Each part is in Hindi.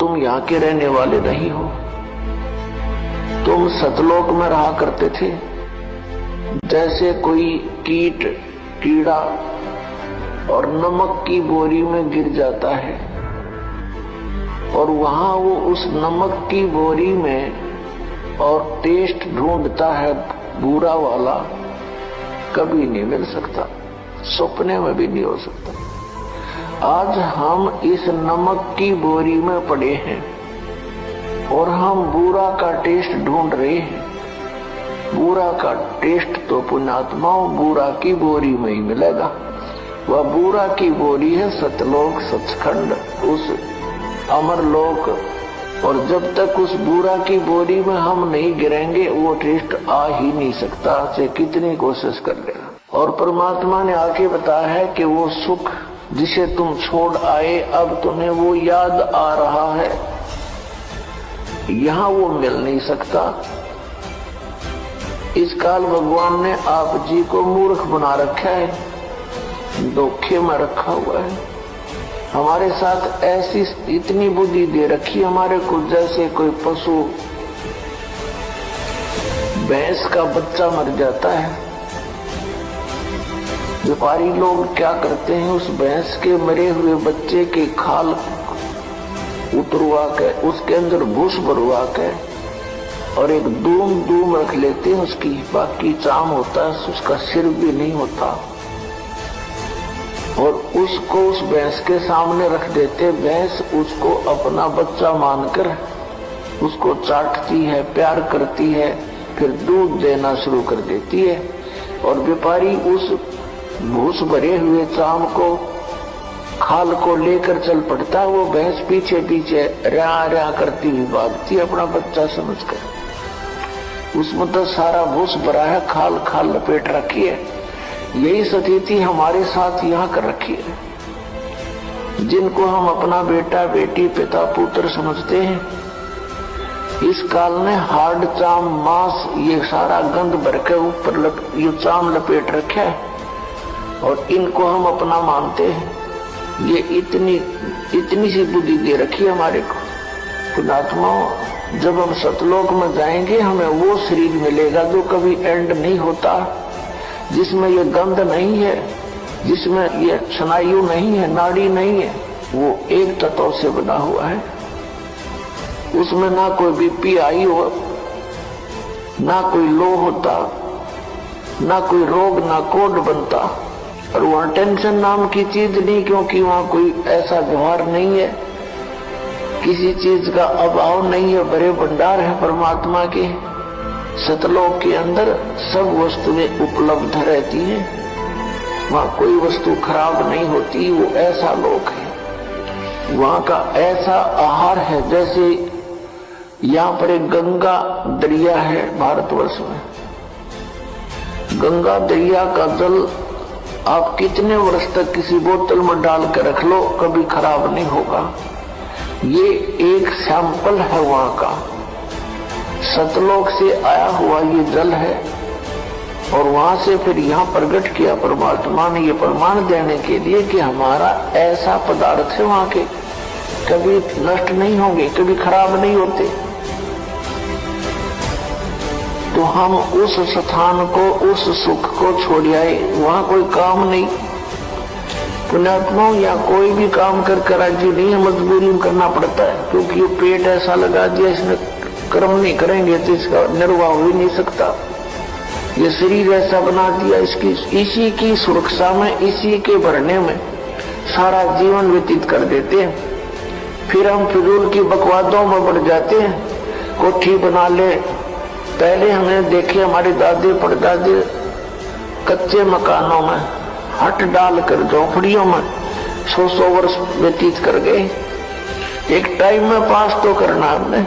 तुम यहाँ के रहने वाले नहीं हो, तुम सतलोक में रहा करते थे। जैसे कोई कीट कीड़ा और नमक की बोरी में गिर जाता है और वहां वो उस नमक की बोरी में और टेस्ट ढूंढता है बुरा वाला, कभी नहीं मिल सकता, सपने में भी नहीं हो सकता। आज हम इस नमक की बोरी में पड़े हैं और हम बुरा का टेस्ट ढूंढ रहे हैं। बुरा का टेस्ट तो पुण्यात्माओं बुरा की बोरी में ही मिलेगा। वह बुरा की बोरी है सतलोक, सचखंड, उस अमरलोक। और जब तक उस बुरा की बोरी में हम नहीं गिरेंगे वो टेस्ट आ ही नहीं सकता, चाहे कितनी कोशिश कर लेना। और परमात्मा ने आके बताया है कि वो सुख जिसे तुम छोड़ आए अब तुम्हें वो याद आ रहा है, यहां वो मिल नहीं सकता। इस काल भगवान ने आप जी को मूर्ख बना रखा है, धोखे में रखा हुआ है। हमारे साथ ऐसी इतनी बुद्धि दे रखी हमारे को, जैसे कोई पशु भैंस का बच्चा मर जाता है, व्यापारी लोग क्या करते हैं, उस भैंस के मरे हुए बच्चे के खाल उतरवा के उसके अंदर भूस भरवा के और एक दूम रख लेते हैं उसकी, बाकी चाम होता है, उसका सिर भी नहीं होता, और उसको उस भैंस के सामने रख देते। भैंस उसको अपना बच्चा मानकर उसको चाटती है, प्यार करती है, फिर दूध देना शुरू कर देती है। और व्यापारी उस भूस भरे हुए चाम को, खाल को लेकर चल पड़ता है। वो भैंस पीछे पीछे र्या करती हुई भागती है अपना बच्चा समझकर। उसमें तो सारा भूस भरा है, खाल लपेट रखी है। यही स्थिति हमारे साथ यहाँ कर रखी है। जिनको हम अपना बेटा बेटी पिता पुत्र समझते हैं, इस काल ने हार्ड चाम मांस ये सारा गंध भर के ऊपर ये चाम लपेट रखा है और इनको हम अपना मानते हैं। ये इतनी सी बुद्धि दे रखी है हमारे को। पुण्यात्माओं, जब हम सतलोक में जाएंगे हमें वो शरीर मिलेगा जो कभी एंड नहीं होता, जिसमें ये गंध नहीं है, जिसमें ये स्नायु नहीं है, नाड़ी नहीं है, वो एक तत्व से बना हुआ है। उसमें ना कोई बीपी हाई हो, ना कोई लो होता, ना कोई रोग, ना कोड बनता। और वहां टेंशन नाम की चीज नहीं, क्योंकि वहां कोई ऐसा व्यवहार नहीं है, किसी चीज का अभाव नहीं है, बड़े भंडार है परमात्मा के। सतलोक के अंदर सब वस्तुएं उपलब्ध रहती हैं, वहां कोई वस्तु खराब नहीं होती। वो ऐसा लोक है, वहां का ऐसा आहार है। जैसे यहाँ पर एक गंगा दरिया है भारतवर्ष में, गंगा दरिया का जल आप कितने वर्ष तक किसी बोतल में डाल कर रख लो, कभी खराब नहीं होगा। ये एक सैंपल है वहां का, सतलोक से आया हुआ ये जल है। और वहां से फिर यहाँ प्रकट किया परमात्मा ने, ये प्रमाण देने के लिए कि हमारा ऐसा पदार्थ है वहां के, कभी नष्ट नहीं होंगे, कभी खराब नहीं होते। तो हम उस स्थान को, उस सुख को छोड़ आए, वहां कोई काम नहीं। पुण्यात्माओं, या कोई भी काम कर राजी नहीं है, मजबूरी में करना पड़ता है, क्योंकि ये पेट ऐसा लगा दिया, इसने कर्म नहीं करेंगे तो इसका निर्वाह हो ही नहीं सकता। ये शरीर ऐसा बना दिया, इसी की सुरक्षा में, इसी के भरने में सारा जीवन व्यतीत कर देते हैं। फिर हम फिजूल की बकवादों में बढ़ जाते हैं। कोठी बना ले, पहले हमने देखे हमारे दादे परदादे कच्चे मकानों में हट डालकर झोपड़ियों में 100 वर्ष व्यतीत कर गए। एक टाइम में पास तो करना हमने,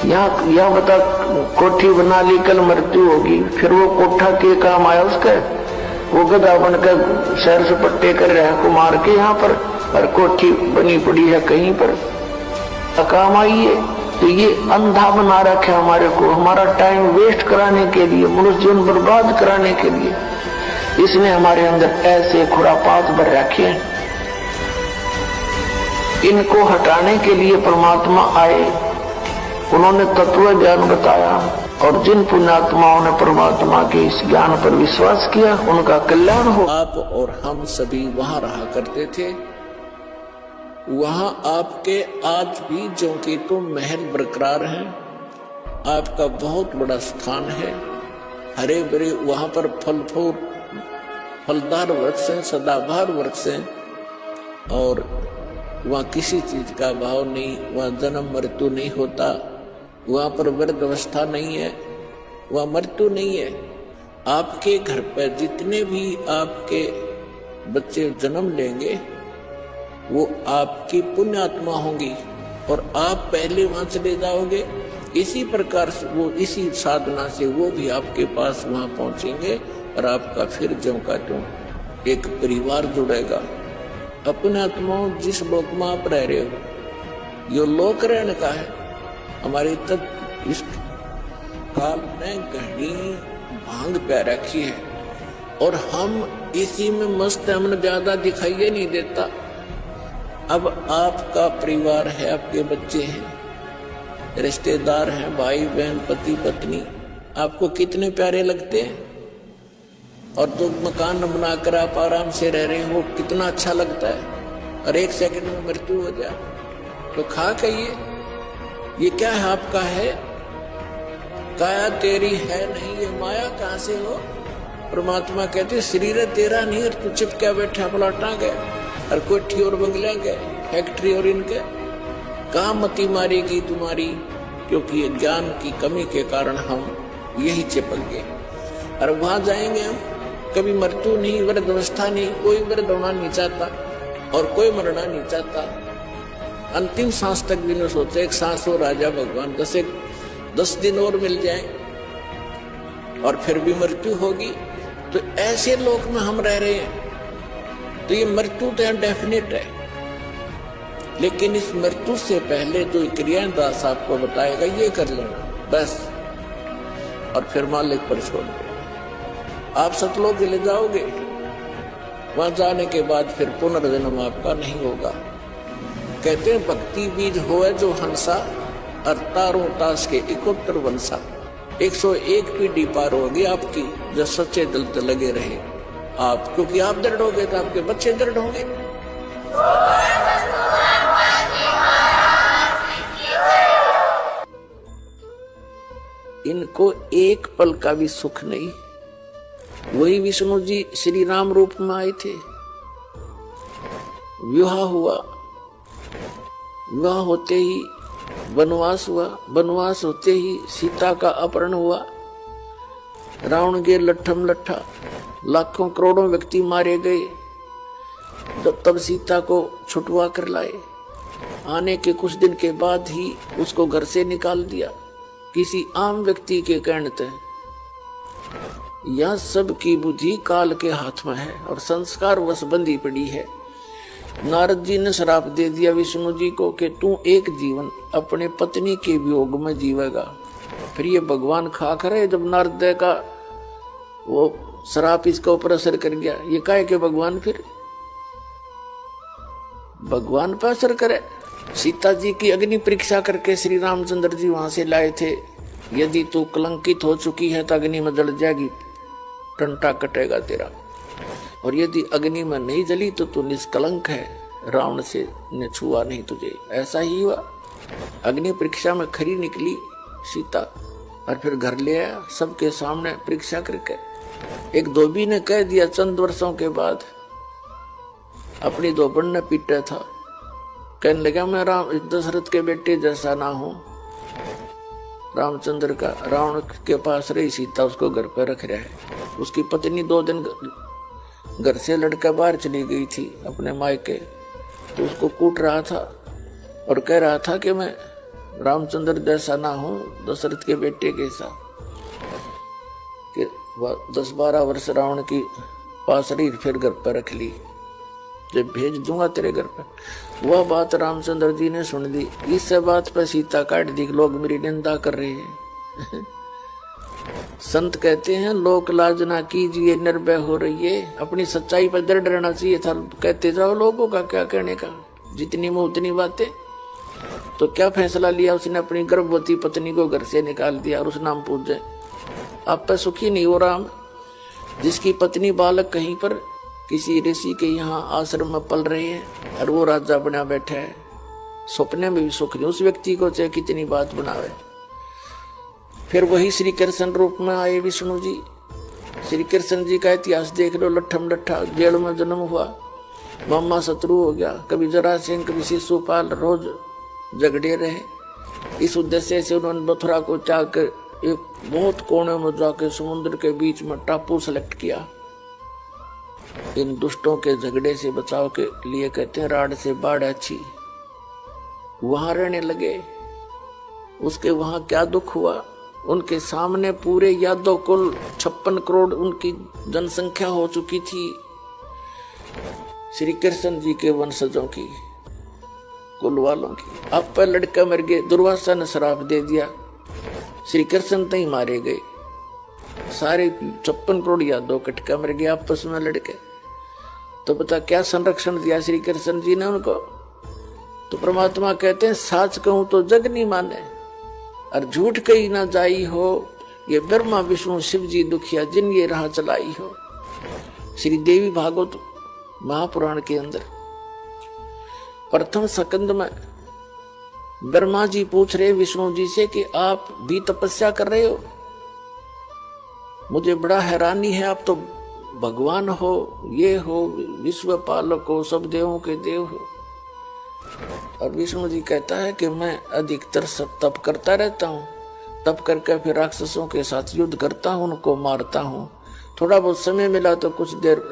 यहाँ बता कोठी बना ली, कल मृत्यु होगी, फिर वो कोठा के काम आया उसका, वो गधा बनकर शहर से पट्टे कर रहा है को मार के यहाँ पर, और कोठी बनी पड़ी है कहीं पर, काम आई है। तो ये अंधा बना रखा है हमारे को, हमारा टाइम वेस्ट कराने के लिए, मनुष्य जीवन बर्बाद कराने के लिए इसने हमारे अंदर ऐसे खुरापात भर रखे हैं। इनको हटाने के लिए परमात्मा आए, उन्होंने तत्व ज्ञान बताया, और जिन पुण्यात्माओं ने परमात्मा के इस ज्ञान पर विश्वास किया उनका कल्याण हो। आप और हम सभी वहां रहा करते थे, वहां आपके आज भी जो कि तो महल बरकरार है, आपका बहुत बड़ा स्थान है, हरे भरे वहां पर फलदार वृक्ष हैं, सदाबहार वृक्ष हैं, और वहां किसी चीज का भाव नहीं, वहां जन्म मृत्यु नहीं होता, वहां पर वृद्ध अवस्था नहीं है, वहां मृत्यु नहीं है। आपके घर पर जितने भी आपके बच्चे जन्म लेंगे वो आपकी पुण्यात्मा होंगी, और आप पहले वहां चले जाओगे। इसी प्रकार से वो इसी साधना से वो भी आपके पास वहां पहुंचेंगे, और आपका फिर ज्यों का त्यों एक परिवार जुड़ेगा। अपने आत्माओं जिस लोक में आप रह रहे हो, यो लोक रहने का है। हमारी तब इस काल ने घड़ी भांग पे रखी है, और हम इसी में मस्त, हमने ज्यादा दिखाई नहीं देता। अब आपका परिवार है, आपके बच्चे हैं, रिश्तेदार हैं, भाई बहन, पति पत्नी, आपको कितने प्यारे लगते हैं, और जो मकान बनाकर आप आराम से रह रहे हैं वो कितना अच्छा लगता है। और एक सेकंड में मृत्यु हो जाए तो खा कहिए ये क्या है, आपका है, काया तेरी है नहीं, ये माया कहां से हो। परमात्मा कहते शरीर तेरा नहीं, और तू चिपका बैठा पलाटा गए, और कोठी और बंगला गए, फैक्ट्री और इनके, कहाँ मती मारेगी तुम्हारी, क्योंकि ये ज्ञान की कमी के कारण हम यही चिपक गए। और वहां जाएंगे हम, कभी मृत्यु नहीं, वृद्ध अवस्था नहीं, कोई वृद्ध होना नहीं चाहता और कोई मरना नहीं चाहता। अंतिम सांस तक भी न सोचे, एक सांस हो राजा भगवान, 10 दिन और मिल जाए और फिर भी मृत्यु होगी। तो ऐसे लोक में हम रह रहे हैं, तो ये मृत्यु तो डेफिनेट है, लेकिन इस मृत्यु से पहले जो क्रियाएं दास आपको बताएगा ये कर लेना बस, और फिर मालिक पर छोड़ दो। आप सतलोक ले जाओगे, वहां जाने के बाद फिर पुनर्जन्म आपका नहीं होगा। कहते हैं भक्ति बीज होए जो हंसा, और तारों तास के 71 वंशा। 101 पीढ़ी पार होगी आपकी, जो सच्चे दिल से लगे रहे आप, क्योंकि आप दृढ़ होगे तो आपके बच्चे दृढ़ होंगे। इनको एक पल का भी सुख नहीं। वही विष्णु जी श्री राम रूप में आए थे, विवाह हुआ, विवाह होते ही वनवास हुआ, वनवास होते ही सीता का अपहरण हुआ, रावण के लट्ठम लट्ठा, लाखों करोड़ों व्यक्ति मारे गए। तब सीता को छुटवा कर लाए, आने के कुछ दिन के बाद ही उसको घर से निकाल दिया किसी आम व्यक्ति के कहने से। यह सब की बुद्धि काल के हाथ में है और संस्कार वश बंधी पड़ी है। नारद जी ने श्राप दे दिया विष्णु जी को कि तू एक जीवन अपने पत्नी के वियोग में जीवेगा। फिर ये भगवान खा करे, जब नारद का वो श्राप इसका ऊपर असर कर गया, ये काहे के भगवान फिर भगवान पर असर करे। सीता जी की अग्नि परीक्षा करके श्री रामचंद्र जी वहां से लाए थे, यदि तू कलंकित हो चुकी है तो अग्नि में जल जाएगी, टंटा कटेगा तेरा, और यदि अग्नि में नहीं जली तो तू निष्कलंक है, रावण से ने छुआ नहीं तुझे। ऐसा ही हुआ, अग्नि परीक्षा में खरी निकली सीता, और फिर घर ले आया सबके सामने परीक्षा करके। एक धोबी ने कह दिया चंद वर्षों के बाद, अपनी धोबन ने पीटा था, कहने लगा मैं दशरथ के बेटे जैसा ना हूं। रामचंद्र का रावण के पास रही सीता उसको घर पर रख रहा है। उसकी पत्नी 2 दिन घर से लड़का बाहर चली गई थी अपने मायके, तो उसको कूट रहा था और कह रहा था कि मैं रामचंद्र जैसा ना हूं, दशरथ के बेटे कैसा। कि 10-12 वर्ष रावण की पास रही, फिर घर पर रख ली, जब भेज दूंगा तेरे घर पर। वह बात रामचंद्र जी ने सुन ली। इस बात पर सीता काट दी, लोग मेरी निंदा कर रहे हैं। संत कहते हैं लोक लाज ना कीजिए, निर्भय हो रही है, अपनी सच्चाई पर दृढ़ रहना चाहिए था। कहते जाओ, लोगों का क्या कहने का, जितनी मुंह उतनी बातें। तो क्या फैसला लिया उसने, अपनी गर्भवती पत्नी को घर से निकाल दिया और उस नाम पूजे। आप पे सुखी नहीं हो राम, जिसकी पत्नी बालक कहीं पर किसी ऋषि के यहाँ आश्रम में पल रही है और वो राजा बना बैठा है, सपने में भी सुख नहीं उस व्यक्ति को, चाहे कितनी बात बनावे। फिर वही श्री कृष्ण रूप में आए विष्णु जी। श्री कृष्ण जी का इतिहास देख लो, लट्ठम लट्ठा, जेल में जन्म हुआ, मामा शत्रु हो गया, कभी जरासिंह कभी शिशुपाल, रोज झगड़े रहे। इस उद्देश्य से उन्होंने मथुरा को त्याग कर एक बहुत कोने में जाकर समुद्र के बीच में टापू सेलेक्ट किया। इन दुष्टों के झगड़े से बचाव के लिए कहते हैं राड से बाढ़ अच्छी। वहां रहने लगे। उसके वहां क्या दुख हुआ, उनके सामने पूरे यादव कुल 56 करोड़ उनकी जनसंख्या हो चुकी थी, श्री कृष्ण जी के वंशजों की, कुल वालों की। अब पर लड़का मर गए, दुर्वासा ने श्राप दे दिया, श्री कृष्ण तो ही मारे गए, सारे 56 करोड़ यादव कटका मर गए आपस में लड़के। तो बता क्या संरक्षण दिया श्री कृष्ण जी ने उनको। तो परमात्मा कहते हैं साच कहूं तो जग नहीं माने और झूठ कही ना जाई हो, ये ब्रह्मा विष्णु शिव जी दुखिया जिन ये राह चलाई हो। श्री देवी भागवत महापुराण के अंदर प्रथम स्कंद में ब्रह्मा जी पूछ रहे विष्णु जी से कि आप भी तपस्या कर रहे हो, मुझे बड़ा हैरानी है, आप तो भगवान हो, ये हो, विश्व पालक हो, सब देवों के देव हो। और विष्णु जी कहता है कि मैं अधिकतर सब तप करता रहता हूँ, तप करके फिर राक्षसों के साथ युद्ध करता हूँ, उनको मारता हूँ, थोड़ा बहुत समय मिला तो कुछ देर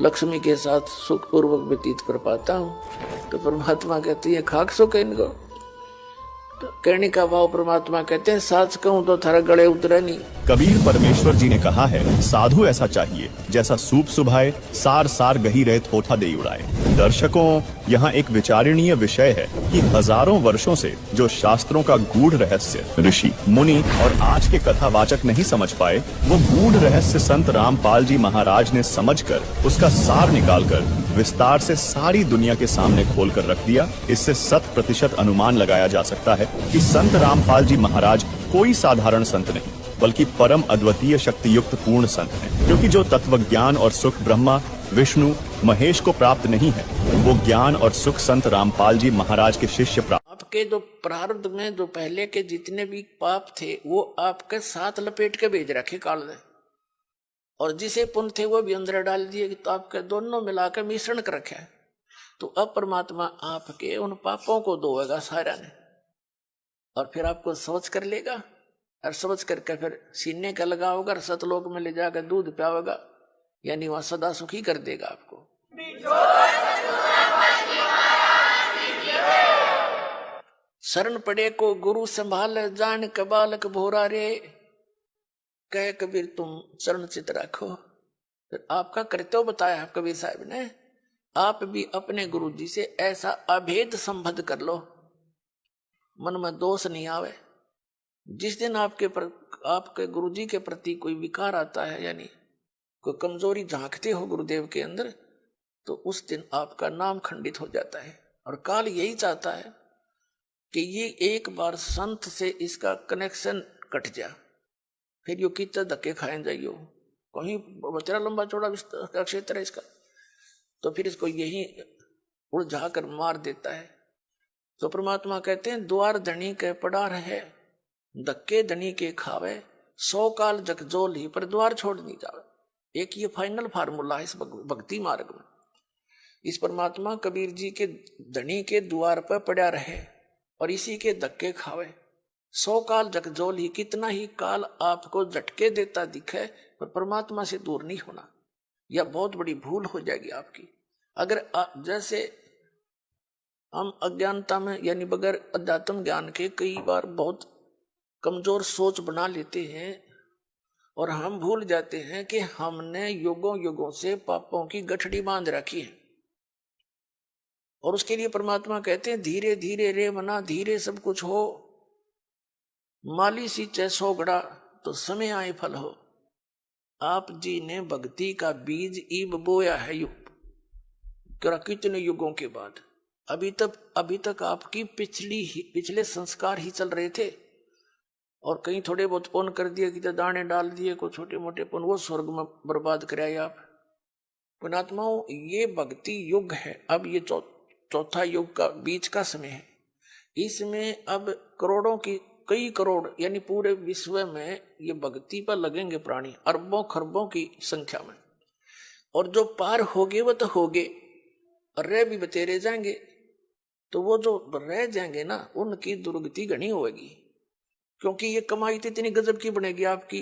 लक्ष्मी के साथ सुखपूर्वक व्यतीत कर पाता हूँ। तो परमात्मा कहती है खाक सो के इनको। तो कहने का भाव परमात्मा कहते हैं साच कहूं तो थारा गले उतरे नहीं। कबीर परमेश्वर जी ने कहा है साधु ऐसा चाहिए जैसा सूप सुभाए, सार सार गही रहे थोथा दे उड़ाए। दर्शकों, यहाँ एक विचारणीय विषय है कि हजारों वर्षों से जो शास्त्रों का गूढ़ रहस्य ऋषि मुनि और आज के कथावाचक नहीं समझ पाए, वो गूढ़ रहस्य संत रामपाल जी महाराज ने समझकर उसका सार निकालकर विस्तार से सारी दुनिया के सामने खोल कर रख दिया। इससे 100% अनुमान लगाया जा सकता है कि संत रामपाल जी महाराज कोई साधारण संत नहीं, बल्कि परम अद्वितीय शक्ति युक्त पूर्ण संत हैं। क्योंकि जो तत्व ज्ञान और सुख ब्रह्मा विष्णु महेश को प्राप्त नहीं है, वो ज्ञान और सुख संत रामपाल जी महाराज के शिष्य प्राप्त। आपके जो प्रारब्ध में जो पहले के जितने भी पाप थे वो आपके साथ लपेट के भेज रखे काल ने, और जिसे पुण्य थे वो भी अंदर डाल दिए, तो आपके दोनों मिलाकर मिश्रण कर रखे। तो अब परमात्मा आपके उन पापों को धोएगा सारा ने, और फिर आपको सोच कर लेगा, और समझ करके फिर सीने का लगाओगा और सतलोक में ले जाकर दूध पियाओगा, यानी वहां सदा सुखी कर देगा आपको। शरण पड़े को गुरु संभाल, जान के बालक भोरा रे, कह कबीर तुम चरण चित रखो। फिर आपका कर्तव्य बताया कबीर साहब ने, आप भी अपने गुरु जी से ऐसा अभेद संबंध कर लो, मन में दोष नहीं आवे। जिस दिन आपके गुरु जी के प्रति कोई विकार आता है, यानी कोई कमजोरी झांकते हो गुरुदेव के अंदर, तो उस दिन आपका नाम खंडित हो जाता है। और काल यही चाहता है कि ये एक बार संत से इसका कनेक्शन कट जा, फिर यो कितना धक्के खाए जाइयो, कहीं बतेरा लंबा चौड़ा क्षेत्र है इसका, तो फिर इसको यही उलझा कर मार देता है। तो परमात्मा कहते हैं द्वार धनी के पड़ा रहे, धक्के धनी के खावे, 100 काल जगजोल ही पर द्वार छोड़ नहीं जावे। एक ये फाइनल फार्मूला है इस भक्ति मार्ग में। इस परमात्मा कबीर जी के धनी के द्वार पर पड़ा रहे और इसी के धक्के खावे, 100 काल जगजोल ही, कितना ही काल आपको झटके देता दिखे, पर परमात्मा से दूर नहीं होना, यह बहुत बड़ी भूल हो जाएगी आपकी। अगर जैसे हम अज्ञानता में, यानी बगैर अध्यात्म ज्ञान के कई बार बहुत कमजोर सोच बना लेते हैं, और हम भूल जाते हैं कि हमने युगों युगों से पापों की गठड़ी बांध रखी है। और उसके लिए परमात्मा कहते हैं धीरे धीरे रे मना, धीरे सब कुछ हो, माली सींचे 100 गड़ा तो समय आए फल हो। आप जी ने भक्ति का बीज ईब बोया है कितने युगों के बाद, अभी तक आपकी पिछले संस्कार ही चल रहे थे, और कहीं थोड़े बहुत पुण्य कर दिए, कि दाने डाल दिए, को छोटे मोटे पुण्य, वो स्वर्ग में बर्बाद कराए आप। पुण्यात्माओं, ये भक्ति युग है। अब ये चौथा युग का बीच का समय है। इसमें अब कई करोड़ यानी पूरे विश्व में ये भक्ति पर लगेंगे प्राणी, अरबों खरबों की संख्या में। और जो पार होगे वो तो होगे, और रह भी बतेरे जाएंगे। तो वो जो रह जाएंगे ना, उनकी दुर्गति घनी होगी, क्योंकि ये कमाई तो इतनी गजब की बनेगी आपकी।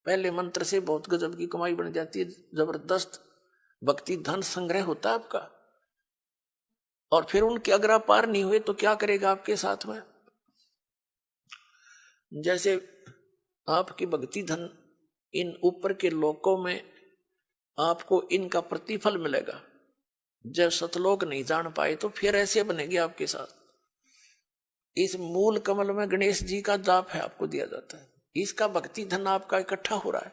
पहले मंत्र से बहुत गजब की कमाई बन जाती है, जबरदस्त भक्ति धन संग्रह होता है आपका। और फिर उनके अगर आप पार नहीं हुए तो क्या करेगा आपके साथ में? जैसे आपकी भक्ति धन इन ऊपर के लोकों में आपको इनका प्रतिफल मिलेगा। जब सतलोक नहीं जान पाए तो फिर ऐसे बनेगी आपके साथ। इस मूल कमल में गणेश जी का जाप है, आपको दिया जाता है। इसका भक्ति धन आपका इकट्ठा हो रहा है,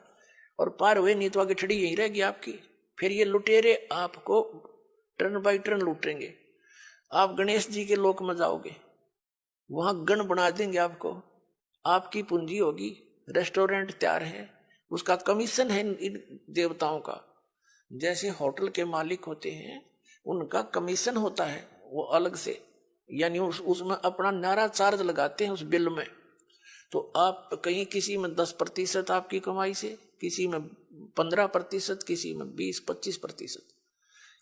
और पार हुए नहीं तो आगे ठड़ी यही रहेगी आपकी। फिर ये लुटेरे आपको टर्न बाई टर्न लूटेंगे। आप गणेश जी के लोक में जाओगे, वहां गण बना देंगे आपको, आपकी पूंजी होगी, रेस्टोरेंट तैयार है, उसका कमीशन है इन देवताओं का। जैसे होटल के मालिक होते हैं, उनका कमीशन होता है वो अलग से, यानी उसमें अपना नारा चार्ज लगाते हैं उस बिल में। तो आप कहीं किसी में 10% आपकी कमाई से, किसी में 15%, किसी में 20-25%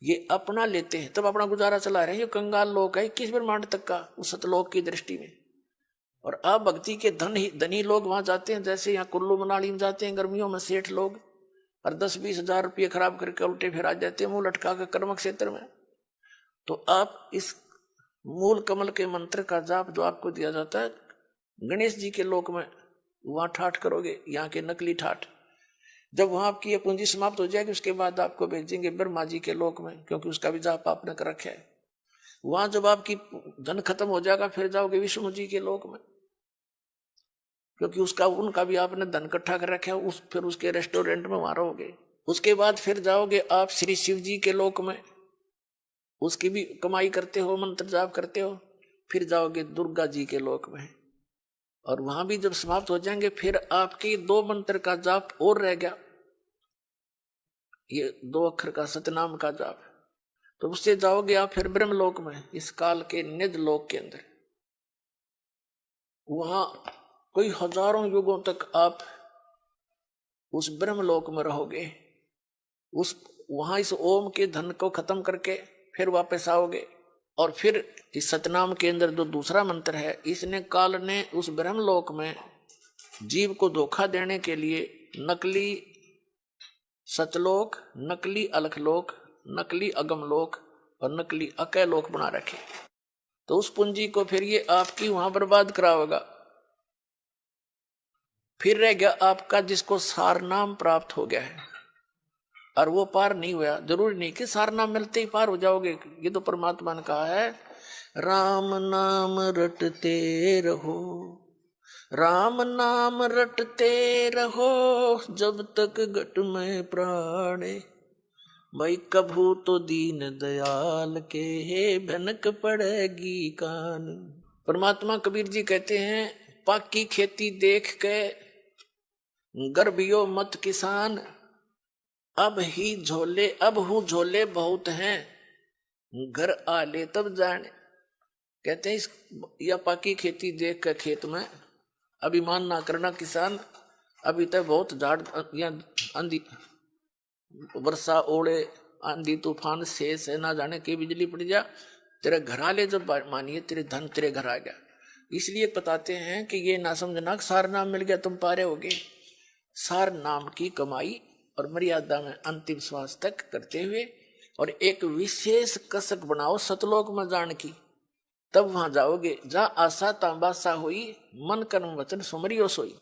ये अपना लेते हैं, तब अपना गुजारा चला रहे हैं। ये कंगाल लोग है 21 ब्रह्मांड तक का उस सतलोक की दृष्टि में। और अब भक्ति के धनी लोग वहां जाते हैं, जैसे यहाँ कुल्लू मनाली में जाते हैं गर्मियों में सेठ लोग, और 10-20 हजार रुपये खराब करके उल्टे फिर आ जाते हैं मुंह लटका कर कर्म क्षेत्र में। तो आप इस मूल कमल के मंत्र का जाप जो आपको दिया जाता है गणेश जी के लोक में, वहां ठाठ करोगे, यहाँ के नकली ठाठ। जब वहां आपकी ये पूंजी समाप्त हो जाएगी, उसके बाद आपको भेजेंगे ब्रह्मा जी के लोक में, क्योंकि उसका भी जाप आपने कर रखा है। वहां जब आपकी धन खत्म हो जाएगा, फिर जाओगे विष्णु जी के लोक में, क्योंकि उनका भी आपने धन इकट्ठा कर रखा है। फिर उसके रेस्टोरेंट में वहां रहोगे। उसके बाद फिर जाओगे आप श्री शिव जी के लोक में, उसकी भी कमाई करते हो, मंत्र जाप करते हो। फिर जाओगे दुर्गा जी के लोक में, और वहां भी जब समाप्त हो जाएंगे, फिर आपके 2 मंत्र का जाप और रह गया, ये 2 अक्षर का सतनाम का जाप। तो उससे जाओगे आप फिर ब्रह्मलोक में, इस काल के निज लोक के अंदर। वहां कोई हजारों युगों तक आप उस ब्रह्मलोक में रहोगे। वहां इस ओम के धन को खत्म करके फिर वापस आओगे। और फिर इस सतनाम के अंदर जो दूसरा मंत्र है, इसने काल ने उस ब्रह्मलोक में जीव को धोखा देने के लिए नकली सतलोक, नकली अलखलोक, नकली अगमलोक और नकली अकैलोक बना रखे। तो उस पूंजी को फिर ये आपकी वहां बर्बाद करावेगा। फिर रह गया आपका जिसको सार नाम प्राप्त हो गया है, और वो पार नहीं हुआ। जरूरी नहीं कि सार नाम मिलते ही पार हो जाओगे। ये तो परमात्मा ने कहा है, राम नाम रटते रहो, राम नाम रटते रहो, जब तक घट में प्राणे। भाई कभू तो दीन दयाल के भनक पड़ेगी कान। परमात्मा कबीर जी कहते हैं, पाकी खेती देख के गर्भियो मत किसान, अब हूँ झोले बहुत हैं, घर आ ले तब जाने। कहते हैं या पाकी खेती देख कर खेत में अभिमान ना करना किसान, अभी तक बहुत झाड़ या आंधी वर्षा ओले आंधी तूफान शेष है, ना जाने की बिजली पड़ जा, तेरे घर आ ले जब मानिए तेरे धन तेरे घर आ गया। इसलिए बताते हैं कि ये ना समझना सार नाम मिल गया तुम पारे होगे। सार नाम की कमाई और मर्यादा में अंतिम श्वास तक करते हुए, और एक विशेष कसक बनाओ सतलोक में जान की, तब वहां जाओगे जहाँ आशा तांबासा हुई, मन कर्म वचन सुमरियो सोई।